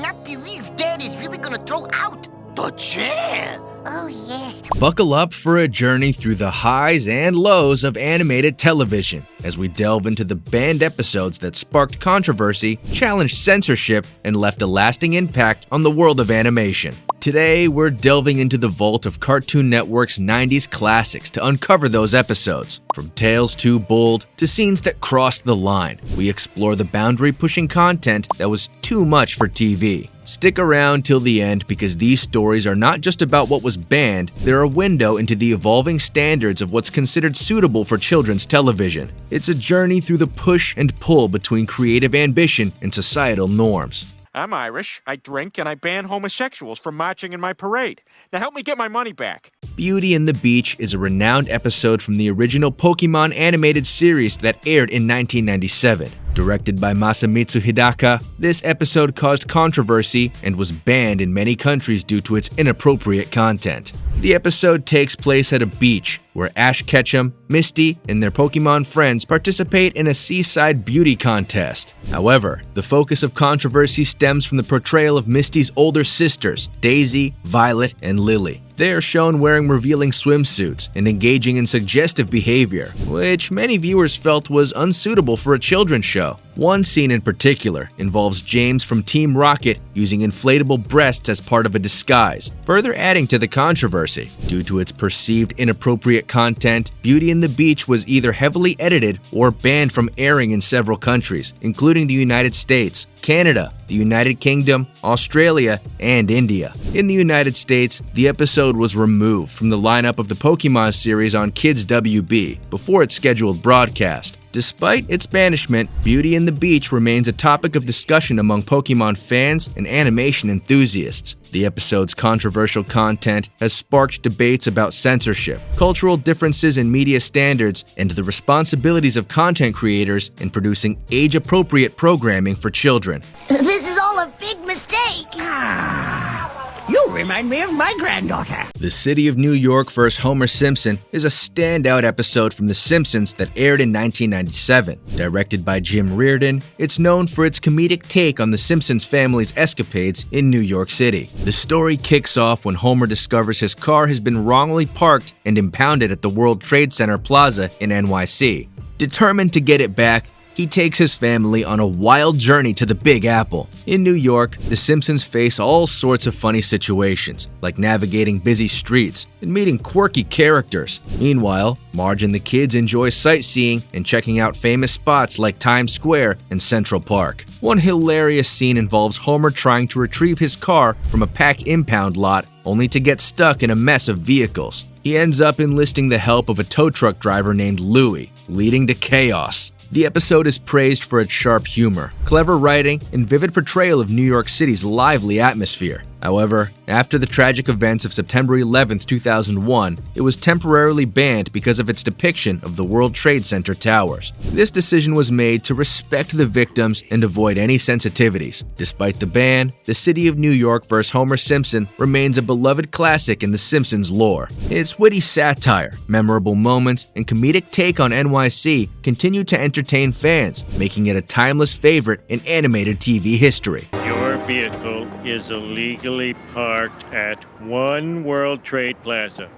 cannot believe Dad is really gonna throw out the chair. Oh, yes. Buckle up for a journey through the highs and lows of animated television as we delve into the banned episodes that sparked controversy, challenged censorship, and left a lasting impact on the world of animation. Today, we're delving into the vault of Cartoon Network's 90s classics to uncover those episodes. From tales too bold to scenes that crossed the line, we explore the boundary-pushing content that was too much for TV. Stick around till the end because these stories are not just about what was banned, they're a window into the evolving standards of what's considered suitable for children's television. It's a journey through the push and pull between creative ambition and societal norms. I'm Irish, I drink, and I ban homosexuals from marching in my parade. Now help me get my money back. Beauty and the Beach is a renowned episode from the original Pokemon animated series that aired in 1997. Directed by Masamitsu Hidaka, this episode caused controversy and was banned in many countries due to its inappropriate content. The episode takes place at a beach where Ash Ketchum, Misty, and their Pokemon friends participate in a seaside beauty contest. However, the focus of controversy stems from the portrayal of Misty's older sisters, Daisy, Violet, and Lily. They are shown wearing revealing swimsuits and engaging in suggestive behavior, which many viewers felt was unsuitable for a children's show. One scene in particular involves James from Team Rocket using inflatable breasts as part of a disguise, further adding to the controversy. Due to its perceived inappropriate content, Beauty and the Beach was either heavily edited or banned from airing in several countries, including the United States, Canada, the United Kingdom, Australia, and India. In the United States, the episode was removed from the lineup of the Pokemon series on Kids WB before its scheduled broadcast. Despite its banishment, Beauty and the Beach remains a topic of discussion among Pokemon fans and animation enthusiasts. The episode's controversial content has sparked debates about censorship, cultural differences in media standards, and the responsibilities of content creators in producing age-appropriate programming for children. This is all a big mistake. You remind me of my granddaughter. The City of New York vs. Homer Simpson is a standout episode from The Simpsons that aired in 1997. Directed by Jim Reardon, it's known for its comedic take on the Simpsons family's escapades in New York City. The story kicks off when Homer discovers his car has been wrongly parked and impounded at the World Trade Center Plaza in NYC. Determined to get it back, he takes his family on a wild journey to the Big Apple. In New York, the Simpsons face all sorts of funny situations, like navigating busy streets and meeting quirky characters. Meanwhile, Marge and the kids enjoy sightseeing and checking out famous spots like Times Square and Central Park. One hilarious scene involves Homer trying to retrieve his car from a packed impound lot, only to get stuck in a mess of vehicles. He ends up enlisting the help of a tow truck driver named Louie, leading to chaos. The episode is praised for its sharp humor, clever writing, and vivid portrayal of New York City's lively atmosphere. However, after the tragic events of September 11, 2001, it was temporarily banned because of its depiction of the World Trade Center towers. This decision was made to respect the victims and avoid any sensitivities. Despite the ban, The City of New York vs. Homer Simpson remains a beloved classic in The Simpsons lore. Its witty satire, memorable moments, and comedic take on NYC continue to entertain fans, making it a timeless favorite in animated TV history. Your vehicle is illegally parked at One World Trade Plaza.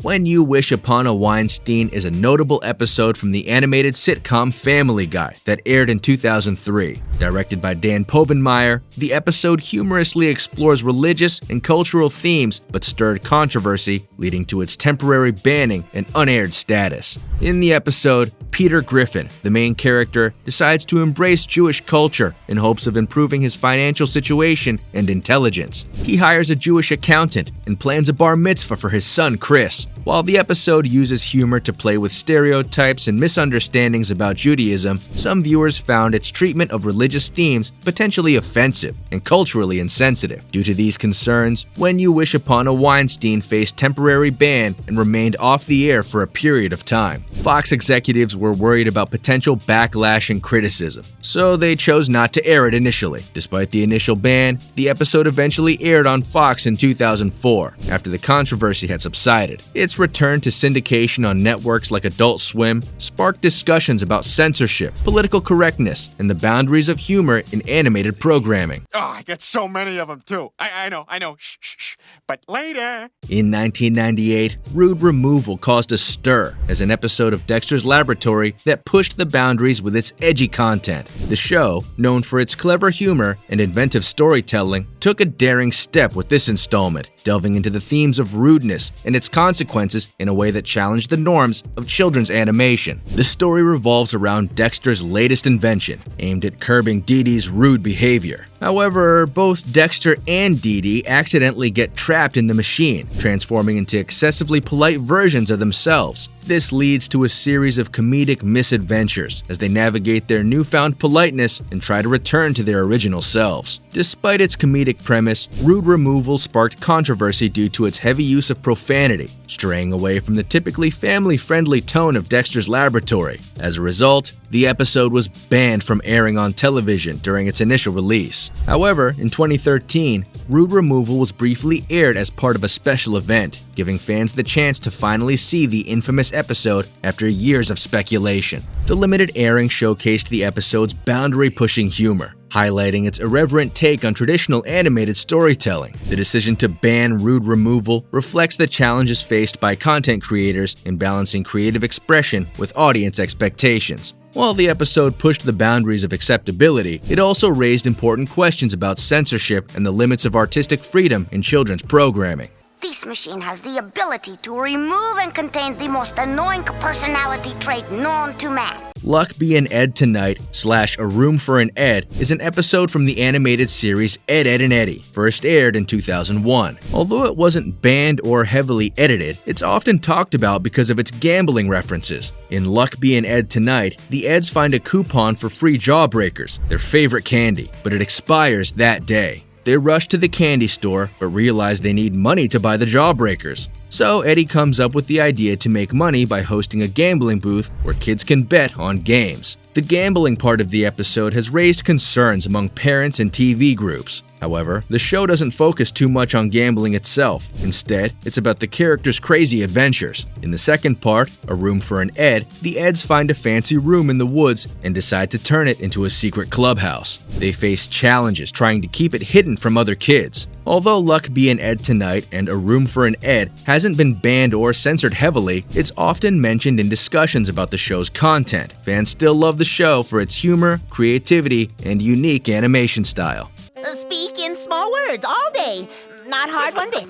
When You Wish Upon a Weinstein is a notable episode from the animated sitcom Family Guy that aired in 2003. Directed by Dan Povenmire, the episode humorously explores religious and cultural themes but stirred controversy, leading to its temporary banning and unaired status. In the episode, Peter Griffin, the main character, decides to embrace Jewish culture in hopes of improving his financial situation and intelligence. He hires a Jewish accountant and plans a bar mitzvah for his son Chris. While the episode uses humor to play with stereotypes and misunderstandings about Judaism, some viewers found its treatment of religious themes potentially offensive and culturally insensitive. Due to these concerns, When You Wish Upon a Weinstein faced temporary ban and remained off the air for a period of time. Fox executives were worried about potential backlash and criticism, so they chose not to air it initially. Despite the initial ban, the episode eventually aired on Fox in 2004, after the controversy had subsided. Its return to syndication on networks like Adult Swim sparked discussions about censorship, political correctness, and the boundaries of humor in animated programming. Oh, I get so many of them, too. I know. Shh. But later. In 1998, rude removal caused a stir as an episode of Dexters Laboratory that pushed the boundaries with its edgy content. The show, known for its clever humor and inventive storytelling, took a daring step with this installment, delving into the themes of rudeness and its consequences in a way that challenged the norms of children's animation. The story revolves around Dexter's latest invention, aimed at curbing Dee Dee's rude behavior. However, both Dexter and Dee Dee accidentally get trapped in the machine, transforming into excessively polite versions of themselves. This leads to a series of comedic misadventures as they navigate their newfound politeness and try to return to their original selves. Despite its comedic premise, rude removal sparked controversy due to its heavy use of profanity, straying away from the typically family-friendly tone of Dexter's Laboratory. As a result, the episode was banned from airing on television during its initial release. However, in 2013, rude removal was briefly aired as part of a special event, giving fans the chance to finally see the infamous episode after years of speculation. The limited airing showcased the episode's boundary-pushing humor, highlighting its irreverent take on traditional animated storytelling. The decision to ban rude removal reflects the challenges faced by content creators in balancing creative expression with audience expectations. While the episode pushed the boundaries of acceptability, it also raised important questions about censorship and the limits of artistic freedom in children's programming. This machine has the ability to remove and contain the most annoying personality trait known to man. Luck Be an Ed Tonight / A Room for an Ed is an episode from the animated series Ed, Edd n Eddy, first aired in 2001. Although it wasn't banned or heavily edited, it's often talked about because of its gambling references. In Luck Be an Ed Tonight, the Eds find a coupon for free Jawbreakers, their favorite candy, but it expires that day. They rush to the candy store, but realize they need money to buy the Jawbreakers. So Eddie comes up with the idea to make money by hosting a gambling booth where kids can bet on games. The gambling part of the episode has raised concerns among parents and TV groups. However, the show doesn't focus too much on gambling itself. Instead, it's about the characters' crazy adventures. In the second part, A Room for an Ed, the Eds find a fancy room in the woods and decide to turn it into a secret clubhouse. They face challenges trying to keep it hidden from other kids. Although Luck Be an Ed Tonight and A Room for an Ed hasn't been banned or censored heavily, it's often mentioned in discussions about the show's content. Fans still love the show for its humor, creativity, and unique animation style. Speak in small words all day. Not hard one bit.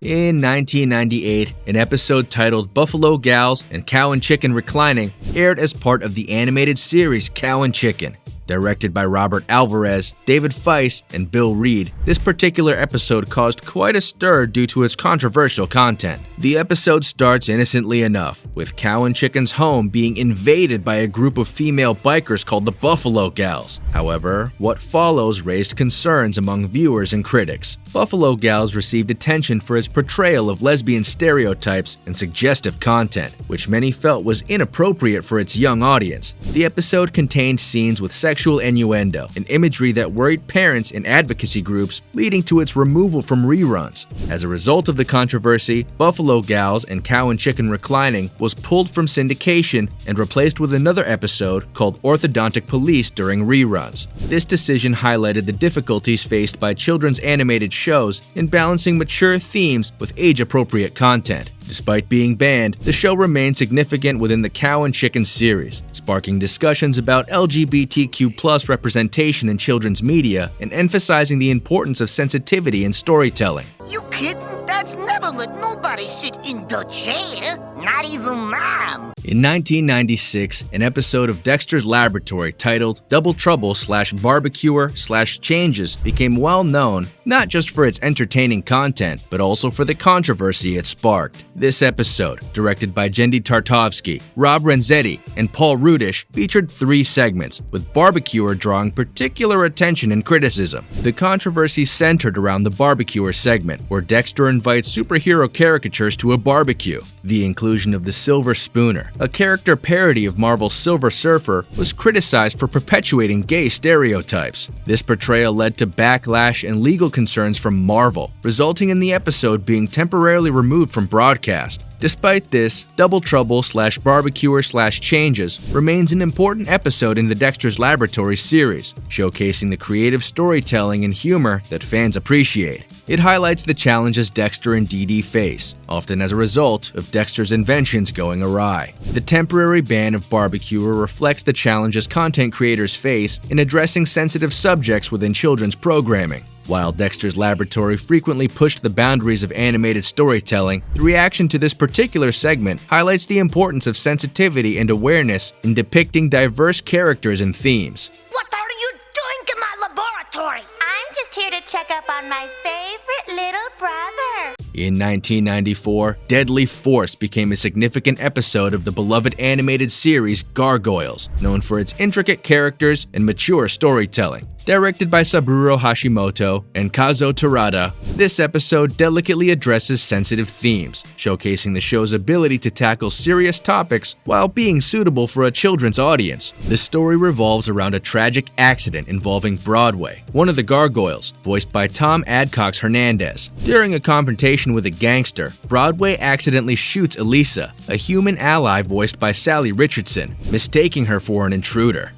In 1998, an episode titled Buffalo Gals and Cow and Chicken Reclining aired as part of the animated series Cow and Chicken. Directed by Robert Alvarez, David Feiss, and Bill Reed, this particular episode caused quite a stir due to its controversial content. The episode starts innocently enough, with Cow and Chicken's home being invaded by a group of female bikers called the Buffalo Gals. However, what follows raised concerns among viewers and critics. Buffalo Gals received attention for its portrayal of lesbian stereotypes and suggestive content, which many felt was inappropriate for its young audience. The episode contained scenes with sexual innuendo and imagery that worried parents and advocacy groups, leading to its removal from reruns. As a result of the controversy, Buffalo Gals and Cow and Chicken Reclining was pulled from syndication and replaced with another episode called Orthodontic Police during reruns. This decision highlighted the difficulties faced by children's animated shows in balancing mature themes with age-appropriate content. Despite being banned, the show remained significant within the Cow and Chicken series, sparking discussions about LGBTQ+ representation in children's media and emphasizing the importance of sensitivity in storytelling. You kidding? That's never let nobody sit in the chair. Not even Mom. In 1996, an episode of Dexters Laboratory titled Double Trouble / Barbecuer / Changes became well known not just for its entertaining content, but also for the controversy it sparked. This episode, directed by Jendi Tartovsky, Rob Renzetti, and Paul Rudish, featured 3 segments, with Barbecuer drawing particular attention and criticism. The controversy centered around the Barbecuer segment, where Dexter invites superhero caricatures to a barbecue. The inclusion of the silver spooner, a character parody of Marvel's Silver Surfer, was criticized for perpetuating gay stereotypes. This portrayal led to backlash and legal concerns from Marvel, resulting in the episode being temporarily removed from broadcast. Despite this, Double Trouble/Barbecuer/Changes remains an important episode in the Dexters Laboratory series, showcasing the creative storytelling and humor that fans appreciate. It highlights the challenges Dexter and Dee Dee face, often as a result of Dexter's inventions going awry. The temporary ban of Barbecuer reflects the challenges content creators face in addressing sensitive subjects within children's programming. While Dexter's Laboratory frequently pushed the boundaries of animated storytelling, the reaction to this particular segment highlights the importance of sensitivity and awareness in depicting diverse characters and themes. What are you doing in my laboratory? I'm just here to check up on my favorite little brother. In 1994, Deadly Force became a significant episode of the beloved animated series Gargoyles, known for its intricate characters and mature storytelling. Directed by Saburo Hashimoto and Kazuo Terada, this episode delicately addresses sensitive themes, showcasing the show's ability to tackle serious topics while being suitable for a children's audience. The story revolves around a tragic accident involving Broadway, one of the Gargoyles, voiced by Tom Adcox Hernandez. During a confrontation with a gangster, Broadway accidentally shoots Elisa, a human ally voiced by Sally Richardson, mistaking her for an intruder.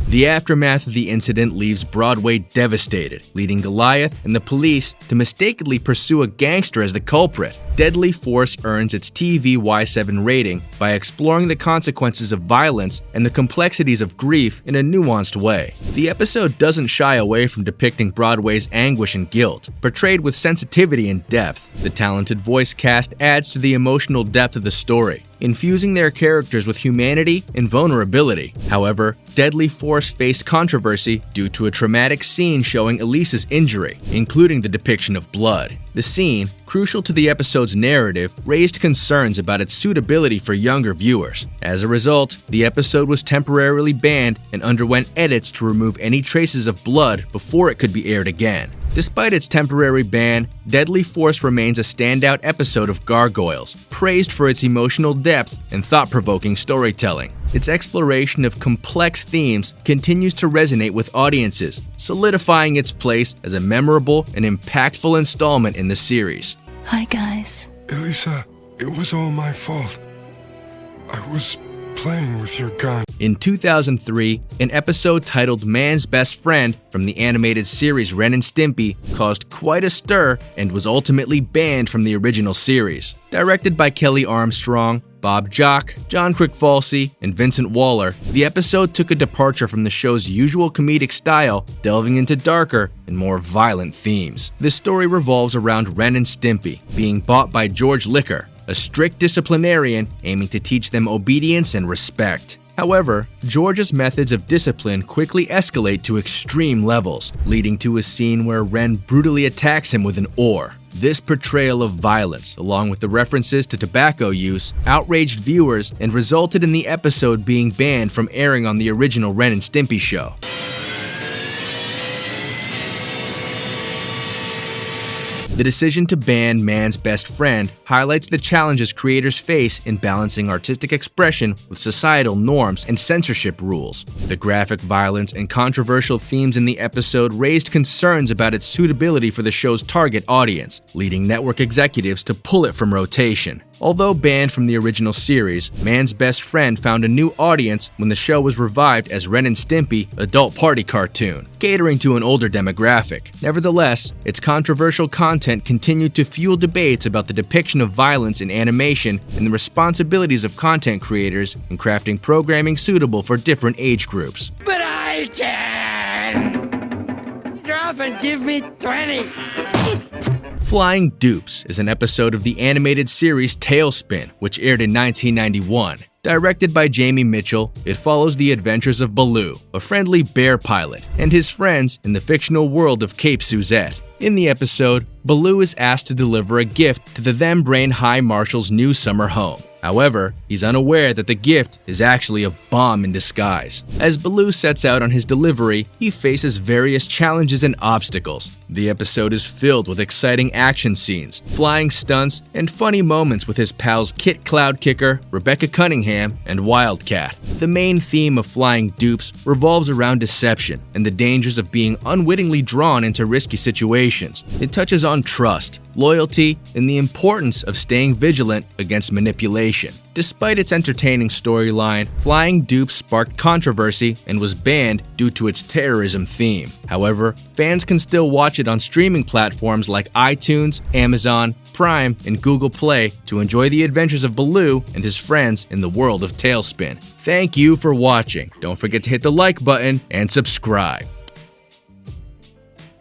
The aftermath of the incident leaves Broadway devastated, leading Goliath and the police to mistakenly pursue a gangster as the culprit. Deadly Force earns its TV Y7 rating by exploring the consequences of violence and the complexities of grief in a nuanced way. The episode doesn't shy away from depicting Broadway's anguish and guilt, portrayed with sensitivity and depth. The talented voice cast adds to the emotional depth of the story, infusing their characters with humanity and vulnerability. However, Deadly Force faced controversy due to a traumatic scene showing Elisa's injury, including the depiction of blood. The scene, crucial to the episode's narrative, raised concerns about its suitability for younger viewers. As a result, the episode was temporarily banned and underwent edits to remove any traces of blood before it could be aired again. Despite its temporary ban, Deadly Force remains a standout episode of Gargoyles, praised for its emotional depth and thought-provoking storytelling. Its exploration of complex themes continues to resonate with audiences, solidifying its place as a memorable and impactful installment in the series. Hi, guys. Elisa, it was all my fault. I was playing with your gun. In 2003, an episode titled Man's Best Friend from the animated series Ren and Stimpy caused quite a stir and was ultimately banned from the original series. Directed by Kelly Armstrong, Bob Jock, John Quick-Falsey, and Vincent Waller, the episode took a departure from the show's usual comedic style, delving into darker and more violent themes. The story revolves around Ren and Stimpy being bought by George Liquor, a strict disciplinarian aiming to teach them obedience and respect. However, George's methods of discipline quickly escalate to extreme levels, leading to a scene where Ren brutally attacks him with an oar. This portrayal of violence, along with the references to tobacco use, outraged viewers and resulted in the episode being banned from airing on the original Ren and Stimpy show. The decision to ban Man's Best Friend highlights the challenges creators face in balancing artistic expression with societal norms and censorship rules. The graphic violence and controversial themes in the episode raised concerns about its suitability for the show's target audience, leading network executives to pull it from rotation. Although banned from the original series, Man's Best Friend found a new audience when the show was revived as Ren and Stimpy Adult Party Cartoon, catering to an older demographic. Nevertheless, its controversial content continued to fuel debates about the depiction of violence in animation and the responsibilities of content creators in crafting programming suitable for different age groups. But I can! Drop and give me 20! Flying Dupes is an episode of the animated series Tailspin, which aired in 1991. Directed by Jamie Mitchell, it follows the adventures of Baloo, a friendly bear pilot, and his friends in the fictional world of Cape Suzette. In the episode, Baloo is asked to deliver a gift to the then Brain High Marshal's new summer home. However, he's unaware that the gift is actually a bomb in disguise. As Baloo sets out on his delivery, he faces various challenges and obstacles. The episode is filled with exciting action scenes, flying stunts, and funny moments with his pals Kit Cloudkicker, Rebecca Cunningham, and Wildcat. The main theme of Flying Dupes revolves around deception and the dangers of being unwittingly drawn into risky situations. It touches on trust, loyalty, and the importance of staying vigilant against manipulation. Despite its entertaining storyline, Flying Dupes sparked controversy and was banned due to its terrorism theme. However, fans can still watch it on streaming platforms like iTunes, Amazon, Prime, and Google Play to enjoy the adventures of Baloo and his friends in the world of Tailspin. Thank you for watching. Don't forget to hit the like button and subscribe.